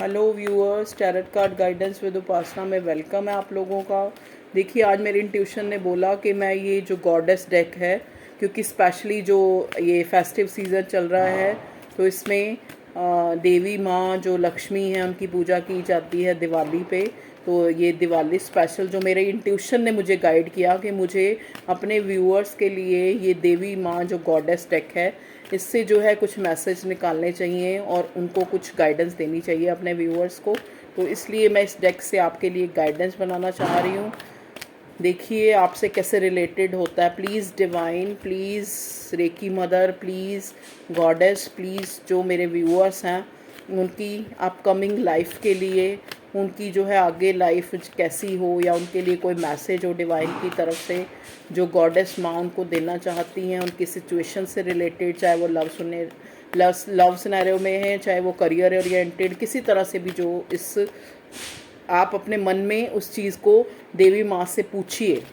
Hello viewers, tarot card guidance with Upasana में welcome है आप लोगों का। देखिए, आज मेरी इंट्यूशन ने बोला कि मैं ये जो गॉडेस डेक है, क्योंकि स्पेशली जो ये फेस्टिव सीज़न चल रहा है तो इसमें देवी माँ जो लक्ष्मी है उनकी पूजा की जाती है दिवाली पे। तो ये दिवाली स्पेशल जो मेरे इंट्यूशन ने मुझे गाइड किया कि मुझे अपने व्यूअर्स के लिए ये देवी माँ जो गॉडेस डेक है इससे जो है कुछ मैसेज निकालने चाहिए और उनको कुछ गाइडेंस देनी चाहिए अपने व्यूअर्स को। तो इसलिए मैं इस डेक से आपके लिए गाइडेंस बनाना चाह रही हूँ। देखिए आपसे कैसे रिलेटेड होता है। Please divine, please reiki mother, please goddess, please जो मेरे व्यूअर्स हैं उनकी अपकमिंग लाइफ के लिए, उनकी जो है आगे लाइफ कैसी हो या उनके लिए कोई मैसेज हो डिवाइन की तरफ से जो गॉडेस माँ उनको देना चाहती हैं उनकी सिचुएशन से रिलेटेड, चाहे वो लव सिनेरियो में है, चाहे वो करियर ओरिएंटेड, किसी तरह से भी जो इस आप अपने मन में उस चीज़ को देवी माँ से पूछिए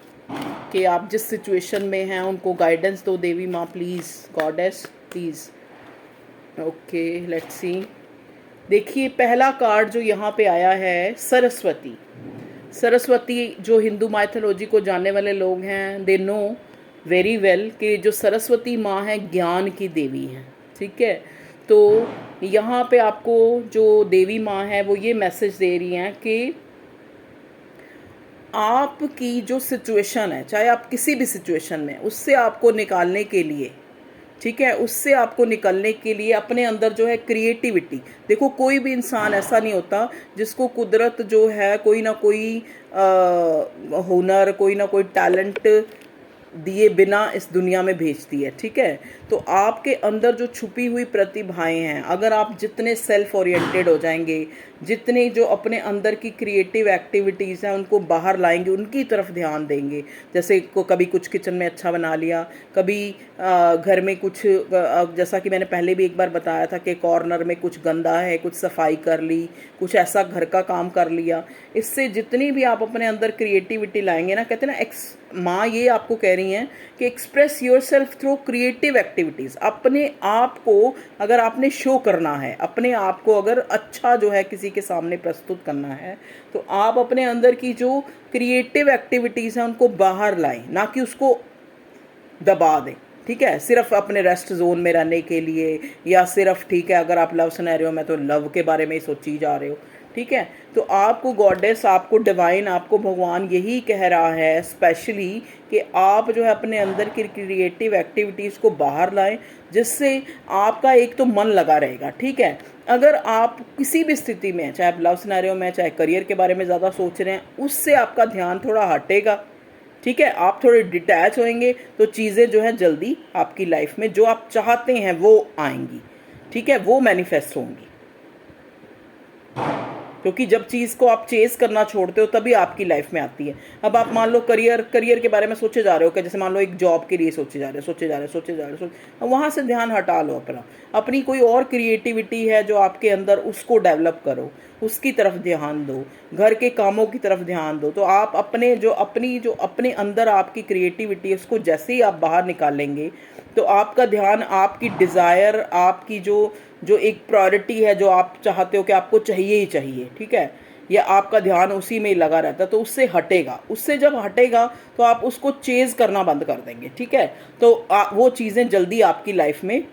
कि आप जिस सिचुएशन में हैं उनको गाइडेंस दो देवी माँ, please goddess please. Okay, let's see. देखिए पहला कार्ड जो यहाँ पे आया है सरस्वती। सरस्वती जो हिंदू माइथोलॉजी को जानने वाले लोग हैं दे नो वेरी वेल कि जो सरस्वती माँ है ज्ञान की देवी हैं, ठीक है। तो यहाँ पे आपको जो देवी माँ है वो ये मैसेज दे रही हैं कि आपकी जो सिचुएशन है, चाहे आप किसी भी सिचुएशन में, उससे आपको निकालने के लिए, ठीक है, उससे आपको निकलने के लिए अपने अंदर जो है क्रिएटिविटी। देखो कोई भी इंसान ऐसा नहीं होता जिसको कुदरत जो है कोई ना कोई हुनर, कोई ना कोई टैलेंट दिए बिना इस दुनिया में भेजती है, ठीक है। तो आपके अंदर जो छुपी हुई प्रतिभाएं हैं, अगर आप जितने सेल्फ ओरिएंटेड हो जाएंगे, जितने जो अपने अंदर की क्रिएटिव एक्टिविटीज़ हैं उनको बाहर लाएंगे, उनकी तरफ ध्यान देंगे, जैसे को कभी कुछ किचन में अच्छा बना लिया, कभी घर में कुछ जैसा कि मैंने पहले भी एक बार बताया था कि कॉर्नर में कुछ गंदा है, कुछ सफाई कर ली, कुछ ऐसा घर का काम कर लिया। इससे जितनी भी आप अपने अंदर क्रिएटिविटी लाएंगे ना, कहते हैं ना, माँ ये आपको कह रही हैं कि express your self through creative activities. अपने आप को अगर आपने शो करना है, अपने आप को अगर अच्छा जो है किसी के सामने प्रस्तुत करना है, तो आप अपने अंदर की जो क्रिएटिव एक्टिविटीज़ हैं उनको बाहर लाएं, ना कि उसको दबा दें, ठीक है, सिर्फ अपने रेस्ट जोन में रहने के लिए, या सिर्फ, ठीक है, अगर आप लव सिनेरियो में तो लव के बारे में ही सोची जा रहे हो, ठीक है। तो आपको गॉडेस, आपको डिवाइन, आपको भगवान यही कह रहा है स्पेशली कि आप जो है अपने अंदर की क्रिएटिव एक्टिविटीज़ को बाहर लाएं, जिससे आपका एक तो मन लगा रहेगा, ठीक है। अगर आप किसी भी स्थिति में, चाहे आप लव सिनेरियो में, चाहे करियर के बारे में ज़्यादा सोच रहे हैं, उससे आपका ध्यान थोड़ा हटेगा, ठीक है, आप थोड़े डिटैच होंगे तो चीज़ें जो हैं जल्दी आपकी लाइफ में जो आप चाहते हैं वो आएंगी, ठीक है, वो मैनिफेस्ट होंगी। क्योंकि जब चीज़ को आप चेस करना छोड़ते हो तभी आपकी लाइफ में आती है। अब आप मान लो करियर के बारे में सोचे जा रहे हो कि जैसे मान लो एक जॉब के लिए सोचे जा रहे हो, वहाँ से ध्यान हटा लो अपनी कोई और क्रिएटिविटी है जो आपके अंदर, उसको डेवलप करो, उसकी तरफ ध्यान दो, घर के कामों की तरफ ध्यान दो। तो आप अपने अंदर आपकी क्रिएटिविटी है उसको जैसे ही आप बाहर निकालेंगे तो आपका ध्यान, आपकी डिज़ायर, आपकी जो एक प्रायोरिटी है, जो आप चाहते हो कि आपको चाहिए ही चाहिए, ठीक है, या आपका ध्यान उसी में ही लगा रहता है, तो उससे हटेगा। उससे जब हटेगा तो आप उसको चेज़ करना बंद कर देंगे, ठीक है। तो वो चीज़ें जल्दी आपकी लाइफ में,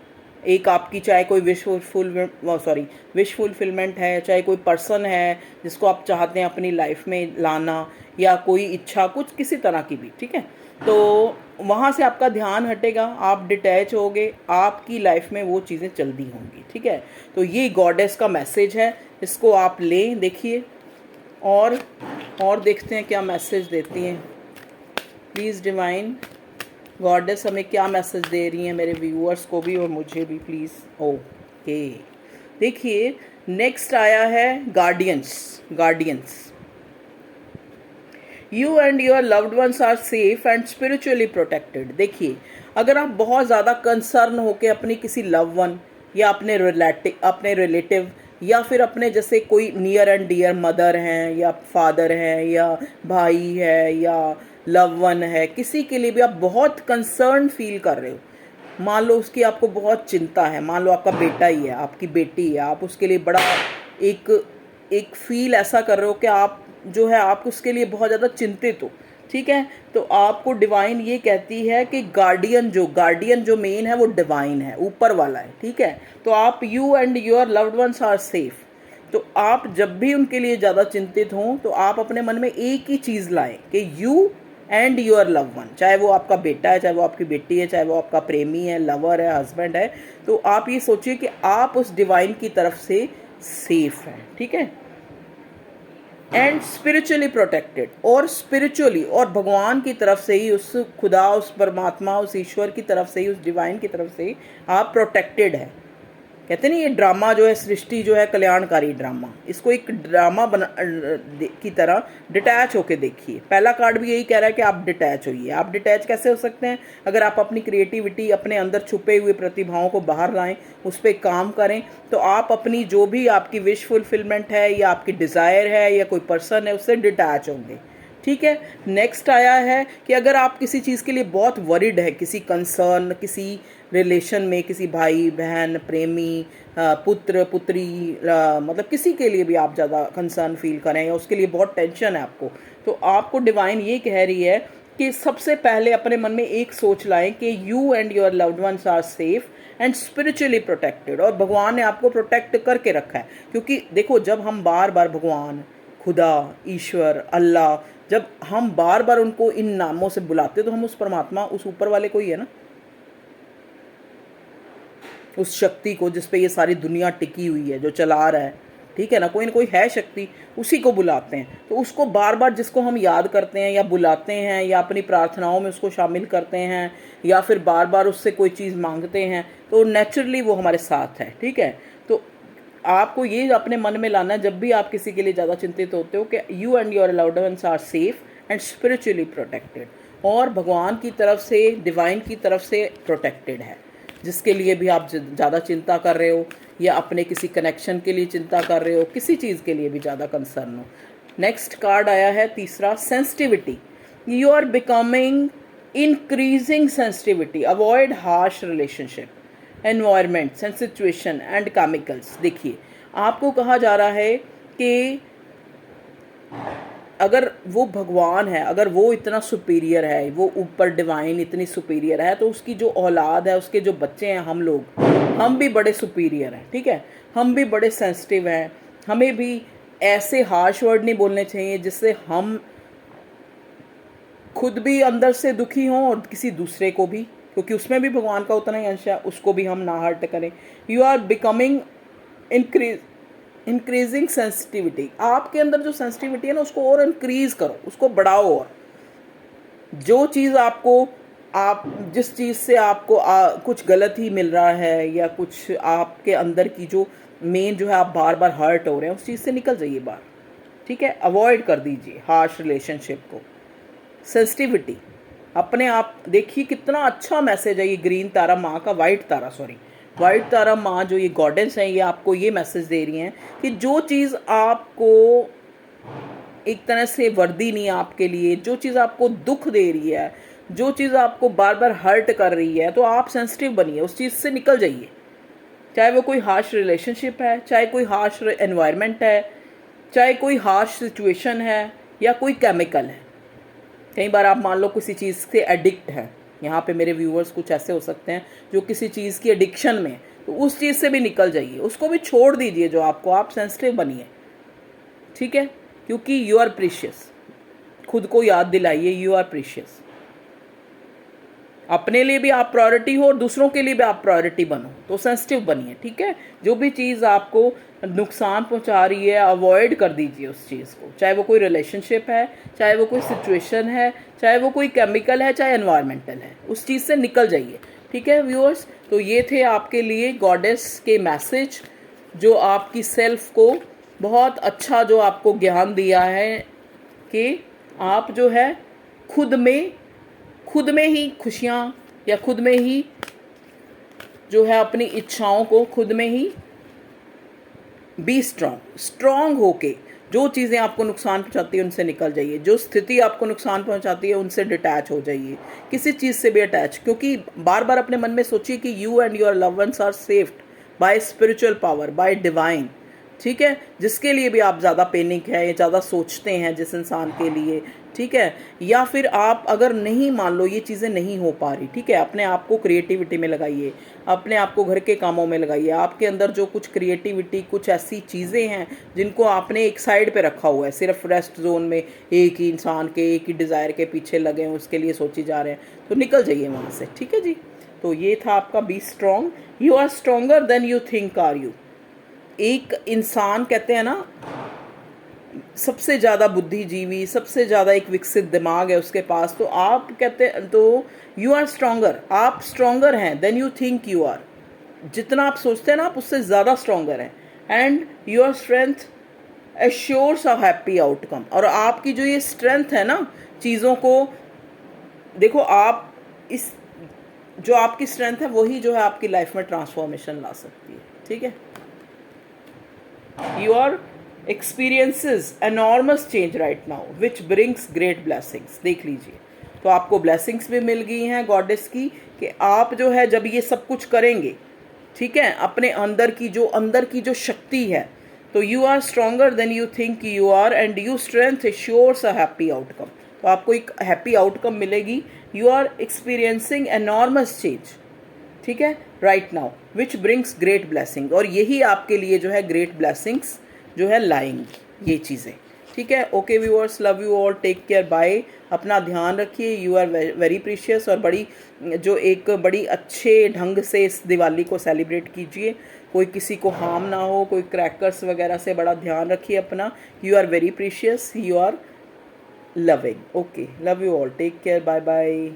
एक आपकी चाहे कोई विश फुलफिलमेंट है, चाहे कोई पर्सन है जिसको आप चाहते हैं अपनी लाइफ में लाना, या कोई इच्छा कुछ किसी तरह की भी, ठीक है, तो वहाँ से आपका ध्यान हटेगा, आप डिटैच होगे, आपकी लाइफ में वो चीज़ें जल्दी होंगी, ठीक है। तो ये गॉडेस का मैसेज है, इसको आप लें, देखिए और देखते हैं क्या मैसेज देती हैं। प्लीज़ डिवाइन गॉडेस हमें क्या मैसेज दे रही हैं, मेरे व्यूअर्स को भी और मुझे भी, प्लीज़। ओके, देखिए नेक्स्ट आया है guardians. You and your loved ones are safe and spiritually protected. देखिए अगर आप बहुत ज़्यादा कंसर्न होकर अपनी किसी लव वन या अपने रिलेटिव या फिर अपने जैसे कोई नियर एंड डियर मदर हैं या फादर हैं या भाई है या लव वन है, किसी के लिए भी आप बहुत कंसर्न फील कर रहे हो, मान लो उसकी आपको बहुत चिंता है, मान लो आपका बेटा ही है, आपकी बेटी है, आप उसके लिए बड़ा एक एक फील ऐसा कर रहे हो कि आप जो है आप उसके लिए बहुत ज़्यादा चिंतित हो, ठीक है, तो आपको डिवाइन ये कहती है कि गार्डियन जो मेन है वो डिवाइन है, ऊपर वाला है, ठीक है। तो आप, you and your loved ones are safe. तो आप जब भी उनके लिए ज़्यादा चिंतित हों तो आप अपने मन में एक ही चीज़ लाएं कि you and your love one, चाहे वो आपका बेटा है, चाहे वो आपकी बेटी है, चाहे वो आपका प्रेमी है, लवर है, हस्बैंड है, तो आप ये सोचिए कि आप उस डिवाइन की तरफ से सेफ हैं, ठीक है, एंड स्पिरिचुअली प्रोटेक्टेड, और स्पिरिचुअली और भगवान की तरफ से ही, उस खुदा, उस परमात्मा, उस ईश्वर की तरफ से ही, उस डिवाइन की तरफ से ही आप प्रोटेक्टेड है। कहते नहीं, ये ड्रामा जो है, सृष्टि जो है कल्याणकारी ड्रामा, इसको एक ड्रामा की तरह डिटैच होके देखिए। पहला कार्ड भी यही कह रहा है कि आप डिटैच होइए। आप डिटैच कैसे हो सकते हैं? अगर आप अपनी क्रिएटिविटी, अपने अंदर छुपे हुए प्रतिभाओं को बाहर लाएं, उस पर काम करें, तो आप अपनी जो भी आपकी विश फुलफिलमेंट है या आपकी डिज़ायर है या कोई पर्सन है, उससे डिटैच होंगे, ठीक है। नेक्स्ट आया है कि अगर आप किसी चीज़ के लिए बहुत वरिड है, किसी कंसर्न, किसी रिलेशन में, किसी भाई बहन, प्रेमी, पुत्र पुत्री, मतलब किसी के लिए भी आप ज़्यादा कंसर्न फील करें या उसके लिए बहुत टेंशन है आपको, तो आपको डिवाइन ये कह रही है कि सबसे पहले अपने मन में एक सोच लाएं कि you and your loved ones are safe and spiritually protected, और भगवान ने आपको प्रोटेक्ट करके रखा है। क्योंकि देखो, जब हम बार बार भगवान, खुदा, ईश्वर, अल्लाह, जब हम बार बार उनको इन नामों से बुलाते तो हम उस परमात्मा, उस ऊपर वाले को ही है ना, उस शक्ति को जिस पे ये सारी दुनिया टिकी हुई है, जो चला रहा है, ठीक है ना, कोई है शक्ति, उसी को बुलाते हैं। तो उसको बार बार जिसको हम याद करते हैं या बुलाते हैं या अपनी प्रार्थनाओं में उसको शामिल करते हैं या फिर बार बार उससे कोई चीज़ मांगते हैं, तो नेचुरली वो हमारे साथ है, ठीक है। तो आपको ये अपने मन में लाना, जब भी आप किसी के लिए ज़्यादा चिंतित होते हो, कि you and your loved ones are safe and spiritually protected, और भगवान की तरफ से, डिवाइन की तरफ से प्रोटेक्टेड है। जिसके लिए भी आप ज़्यादा चिंता कर रहे हो या अपने किसी कनेक्शन के लिए चिंता कर रहे हो, किसी चीज़ के लिए भी ज़्यादा कंसर्न हो। नेक्स्ट कार्ड आया है तीसरा, sensitivity. You are becoming increasing sensitivity, avoid harsh relationship, environments and situation and chemicals. देखिए, आपको कहा जा रहा है कि अगर वो भगवान है, अगर वो इतना सुपीरियर है, वो ऊपर डिवाइन इतनी सुपीरियर है, तो उसकी जो औलाद है, उसके जो बच्चे हैं, हम लोग, हम भी बड़े सुपीरियर हैं, ठीक है, हम भी बड़े सेंसिटिव हैं। हमें भी ऐसे हार्श वर्ड नहीं बोलने चाहिए जिससे हम खुद भी अंदर से दुखी हों और किसी दूसरे को भी, क्योंकि उसमें भी भगवान का उतना ही अंश है, उसको भी हम ना हर्ट करें। You are becoming increasing sensitivity, आपके अंदर जो सेंसिटिविटी है ना, उसको और इंक्रीज करो, उसको बढ़ाओ। और जो चीज़ आपको, आप जिस चीज़ से आपको कुछ गलत ही मिल रहा है या कुछ आपके अंदर की जो मेन जो है, आप बार बार हर्ट हो रहे हैं, उस चीज़ से निकल जाइए बाहर, ठीक है। अवॉइड कर दीजिए हार्श रिलेशनशिप को। सेंसिटिविटी, अपने आप देखिए कितना अच्छा मैसेज है ये ग्रीन तारा माँ का, वाइट तारा माँ जो ये गॉडेंस है, ये आपको ये मैसेज दे रही हैं कि जो चीज़ आपको एक तरह से वर्दी नहीं है आपके लिए, जो चीज़ आपको दुख दे रही है, जो चीज़ आपको बार बार हर्ट कर रही है, तो आप सेंसिटिव बनिए, उस चीज़ से निकल जाइए। चाहे वो कोई हार्श रिलेशनशिप है, चाहे कोई हार्श एनवायरनमेंट है, चाहे कोई हार्श सिचुएशन है या कोई केमिकल है। कई बार आप मान लो किसी चीज़ से एडिक्ट है, यहाँ पे मेरे व्यूअर्स कुछ ऐसे हो सकते हैं जो किसी चीज़ की एडिक्शन में, तो उस चीज़ से भी निकल जाइए, उसको भी छोड़ दीजिए जो आपको, आप सेंसिटिव बनिए, ठीक है, क्योंकि यू आर प्रीशियस। खुद को याद दिलाइए, यू आर प्रीशियस। अपने लिए भी आप प्रायोरिटी हो और दूसरों के लिए भी आप प्रायोरिटी बनो, तो सेंसिटिव बनिए, ठीक है। जो भी चीज़ आपको नुकसान पहुंचा रही है, अवॉइड कर दीजिए उस चीज़ को, चाहे वो कोई रिलेशनशिप है, चाहे वो कोई सिचुएशन है, चाहे वो कोई केमिकल है, चाहे एनवायरमेंटल है, उस चीज़ से निकल जाइए, ठीक है व्यूअर्स। तो ये थे आपके लिए गॉडेस के मैसेज, जो आपकी सेल्फ को बहुत अच्छा, जो आपको ज्ञान दिया है कि आप जो है खुद में ही खुशियाँ, या खुद में ही जो है अपनी इच्छाओं को खुद में ही बी स्ट्रॉन्ग होके, जो चीज़ें आपको नुकसान पहुंचाती है उनसे निकल जाइए, जो स्थिति आपको नुकसान पहुंचाती है उनसे डिटैच हो जाइए, किसी चीज़ से भी अटैच, क्योंकि बार बार अपने मन में सोचिए कि you and your love ones are saved by spiritual power, by divine, ठीक है, जिसके लिए भी आप ज़्यादा पैनिक है या ज़्यादा सोचते हैं जिस इंसान के लिए, ठीक है, या फिर आप अगर नहीं, मान लो ये चीज़ें नहीं हो पा रही, ठीक है, अपने आप को क्रिएटिविटी में लगाइए, अपने आप को घर के कामों में लगाइए। आपके अंदर जो कुछ क्रिएटिविटी, कुछ ऐसी चीज़ें हैं जिनको आपने एक साइड पे रखा हुआ है, सिर्फ रेस्ट जोन में एक ही इंसान के, एक ही डिज़ायर के पीछे लगे हैं, उसके लिए सोची जा रहे हैं, तो निकल जाइए वहाँ से, ठीक है जी। तो ये था आपका be strong. You are stronger than you think are you. एक इंसान कहते हैं ना, सबसे ज़्यादा बुद्धिजीवी, सबसे ज़्यादा एक विकसित दिमाग है उसके पास, तो आप कहते हैं, तो यू आर स्ट्रोंगर, आप स्ट्रोंगर हैं than you think you are. जितना आप सोचते हैं ना, आप उससे ज़्यादा स्ट्रोंगर हैं। And your strength assures a happy outcome. और आपकी जो ये स्ट्रेंथ है ना, चीज़ों को देखो, आप इस जो आपकी स्ट्रेंथ है वही जो है आपकी लाइफ में ट्रांसफॉर्मेशन ला सकती है, ठीक है। Your experiences enormous change right now which brings great blessings। देख लीजिए, तो आपको blessings भी मिल गई हैं गॉडेस की, कि आप जो है जब ये सब कुछ करेंगे, ठीक है, अपने अंदर की जो शक्ति है, तो you are stronger than you think you are and you strength assures a happy outcome. तो आपको एक हैप्पी आउटकम मिलेगी। You are experiencing enormous change, ठीक है, right now which brings great blessing. और यही आपके लिए जो है ग्रेट ब्लेसिंग्स जो है लाएंगी ये चीज़ें, ठीक है। Okay viewers, love you all, take care, bye. अपना ध्यान रखिए। You are very precious. और बड़ी अच्छे ढंग से इस दिवाली को सेलिब्रेट कीजिए। कोई किसी को हार्म ना हो, कोई क्रैकर्स वगैरह से बड़ा ध्यान रखिए अपना। You are very precious, you are loving. Okay, love you all, take care, bye bye.